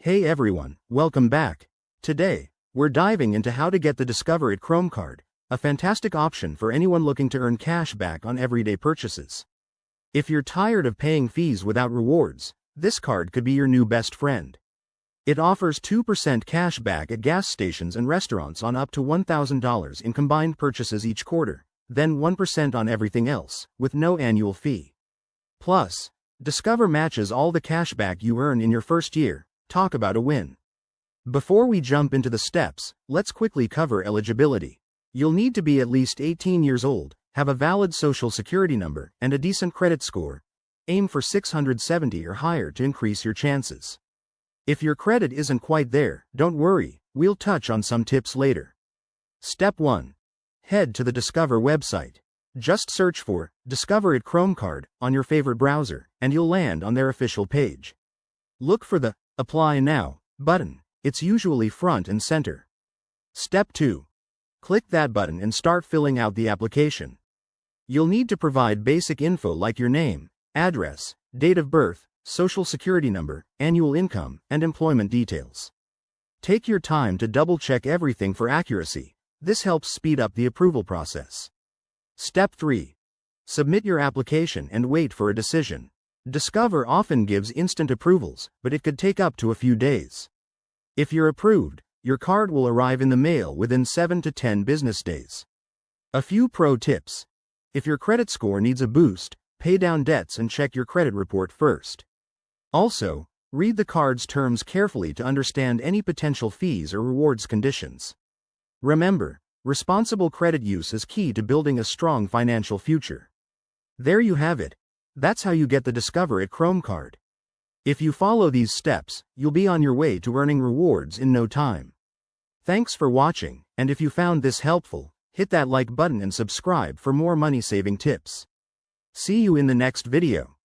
Hey everyone, welcome back. Today, we're diving into how to get the Discover It Chrome card, a fantastic option for anyone looking to earn cash back on everyday purchases. If you're tired of paying fees without rewards, this card could be your new best friend. It offers 2% cash back at gas stations and restaurants on up to $1,000 in combined purchases each quarter, then 1% on everything else, with no annual fee. Plus, Discover matches all the cash back you earn in your first year. Talk about a win. Before we jump into the steps, let's quickly cover eligibility. You'll need to be at least 18 years old, have a valid social security number, and a decent credit score. Aim for 670 or higher to increase your chances. If your credit isn't quite there, don't worry, we'll touch on some tips later. Step 1. Head to the Discover website. Just search for Discover It Chrome card on your favorite browser, and you'll land on their official page. Look for the Apply Now button. It's usually front and center. Step 2. Click that button and start filling out the application. You'll need to provide basic info like your name, address, date of birth, social security number, annual income, and employment details. Take your time to double-check everything for accuracy. This helps speed up the approval process. Step 3. Submit your application and wait for a decision. Discover often gives instant approvals, but it could take up to a few days. If you're approved, your card will arrive in the mail within 7 to 10 business days. A few pro tips. If your credit score needs a boost, pay down debts and check your credit report first. Also, read the card's terms carefully to understand any potential fees or rewards conditions. Remember, responsible credit use is key to building a strong financial future. There you have it. That's how you get the Discover It Chrome card. If you follow these steps, you'll be on your way to earning rewards in no time. Thanks for watching, and if you found this helpful, hit that like button and subscribe for more money-saving tips. See you in the next video.